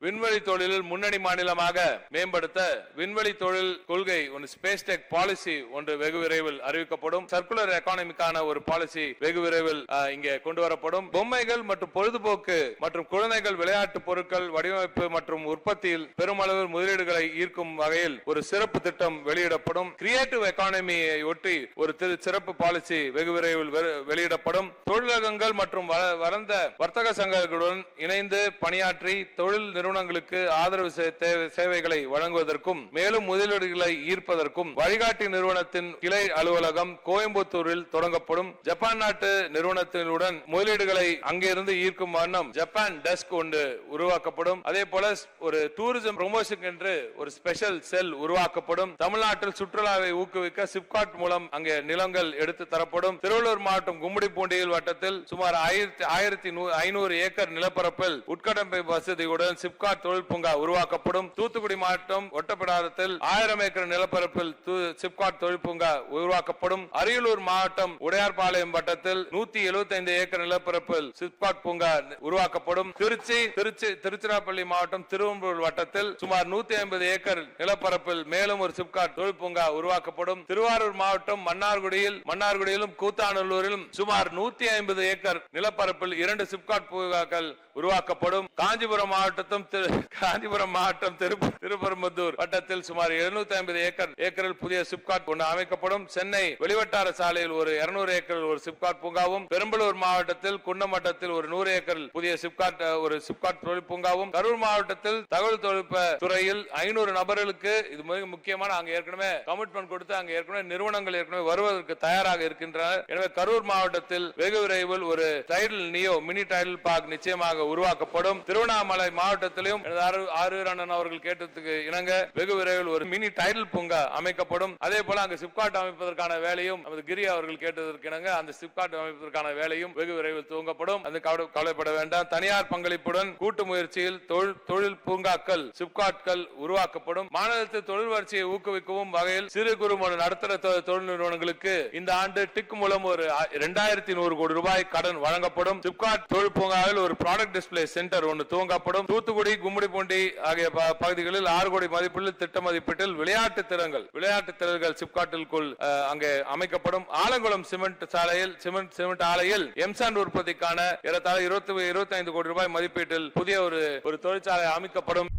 விண்வெளி தொழிலில் முன்னணி மாநிலமாக மேம்படுத்த விண்வெளி தொழில் கொள்கை ஒன்று ஸ்பேஸ் டெக் பாலிசி ஒன்று வெகு விரைவில் அறிவிக்கப்படும். சர்க்குலர் எக்கானமிக்கான ஒரு பாலிசி வெகு விரைவில் இங்கே கொண்டு வரப்படும். பொம்மைகள் மற்றும் பொழுதுபோக்கு மற்றும் குழந்தைகள் விளையாட்டு பொருட்கள் வடிவமைப்பு மற்றும் உற்பத்தியில் பெருமளவில் முதலீடுகளை ஈர்க்கும் வகையில் ஒரு சிறப்பு திட்டம் வெளியிடப்படும். கிரியேட்டிவ் எக்கானமியை ஒட்டி ஒரு சிறப்பு பாலிசி வெகு விரைவில் வெளியிடப்படும். தொழிலகங்கள் மற்றும் வளர்ந்த வர்த்தக சங்கங்களுடன் இணைந்து பணியாற்றி தொழில் நிறுவனங்களுக்கு ஆதரவு சேவைகளை வழங்குவதற்கும் மேலும் முதலீடுகளை ஈர்ப்பதற்கும் வழிகாட்டி நிறுவனத்தின் கிளை அலுவலகம் கோயம்புத்தூரில் தொடங்கப்படும். ஜப்பான் நாட்டு நிறுவனத்தினுடன் முதலீடுகளை அங்கிருந்து ஈர்க்கும் வண்ணம் ஜப்பான் டெஸ்க் ஒன்று உருவாக்கப்படும். அதே போல ஒரு டூரிசம் ப்ரமோஷன் என்று ஒரு ஸ்பெஷல் செல் உருவாக்கப்படும். தமிழ்நாட்டில் சுற்றுலாவை ஊக்குவிக்க சிப்காட் மூலம் அங்கே நிலங்கள் எடுத்து தரப்படும். திருவள்ளூர் மாவட்டம் கும்மிடிப்பூண்டியில் வட்டத்தில் சுமார் 1500 ஏக்கர் நிலப்பரப்பில் உட்கட்டமைப்பு வசதியுடன் சிப்காட் தொழில் பூங்கா உருவாக்கப்படும். தூத்துக்குடி மாவட்டம் ஒட்டப்பிடாரத்தில் 1000 ஏக்கர் நிலப்பரப்பில் சிப்காட் தொழில் பூங்கா உருவாக்கப்படும். அரியலூர் மாவட்டம் உடையார்பாளையம் வட்டத்தில் 175 ஏக்கர் நிலப்பரப்பில் சிப்காட் பூங்கா உருவாக்கப்படும். திருச்சிராப்பள்ளி மாவட்டம் திருவம்பூர் வட்டத்தில் சுமார் 150 ஏக்கர் நிலப்பரப்பில் மேலும் ஒரு சிப்காட் தொழில் பூங்கா உருவாக்கப்படும். திருவாரூர் மாவட்டம் மன்னார்குடியிலும் கூத்தாநல்லூரிலும் சுமார் 150 ஏக்கர் நிலப்பரப்பில் 2 சிப்காட் பூங்காக்கள் உருவாக்கப்படும். காஞ்சிபுரம் மாவட்டம் திருப்பரம்பத்தூர் வட்டத்தில் சுமார் 750 ஏக்கரில் புதிய சிப்காட் ஒன்று அமைக்கப்படும். சென்னை வெளிவட்டார சாலையில் ஒரு 200 ஏக்கரில் ஒரு சிப்காட் பூங்காவும், பெரம்பலூர் மாவட்டத்தில் குன்னம் வட்டத்தில் ஒரு 100 ஏக்கரில் புதிய சிப்காட் தொழில் பூங்காவும், கரூர் மாவட்டத்தில் தகவல் தொழில்நுட்ப துறையில் 500 நபர்களுக்கு இது மிக முக்கியமான அங்க ஏற்கனவே கமிட்மெண்ட் கொடுத்து அங்க ஏற்கனவே நிறுவனங்கள் ஏற்கனவே வருவதற்கு தயாராக இருக்கின்றனர். எனவே கரூர் மாவட்டத்தில் வெகு விரைவில் ஒரு Tidel neo mini Tidel park நிச்சயமாக உருவாக்கப்படும். திருவண்ணாமலை மாவட்டத்திலும் ஆரூர் அண்ணன் அவர்கள் கேட்டதுக்கு இணங்க வெகு விரைவில் ஒரு மினி டைடல் பூங்கா அமைக்கப்படும். அதே போல அங்கு சிப்காட் அமைப்பதற்கான வேலையும் நமது கிரி அவர்கள் கேட்டதற்கு இணங்க அந்த சிப்காட் அமைப்பதற்கான வேலையும் வெகு விரைவில் துவங்கப்படும். அது கவலைப்பட வேண்டாம். தனியார் பங்களிப்புடன் கூட்டு முயற்சியில் தொழில் பூங்காக்கள் சிப்காட்கள் உருவாக்கப்படும். மாநிலத்தில் தொழில் வளர்ச்சியை ஊக்குவிக்கவும் வகையில் சிறு குறு மற்றும் நடுத்தர தொழில் நிறுவனங்களுக்கு இந்த ஆண்டு டிக் மூலம் ஒரு 2100 கோடி ரூபாய் கடன் வழங்கப்படும். சிப்காட் தொழில் பூங்காவில் ஒரு ப்ராடக்ட் டிஸ்பிளே சென்டர் ஒன்று துவங்கப்படும். தூத்துக்குடி கும்மிடிப்பூண்டி ஆகிய பகுதிகளில் 6 கோடி மதிப்பில் திட்ட மதிப்பீட்டில் விளையாட்டு திறன்கள் சிப்காட்டிற்குள் அங்கே அமைக்கப்படும். ஆலங்குளம் சிமெண்ட் ஆலையில் எம்சாண்ட் உற்பத்திக்கான 25 கோடி ரூபாய் மதிப்பீட்டில் புதிய ஒரு தொழிற்சாலை அமைக்கப்படும்.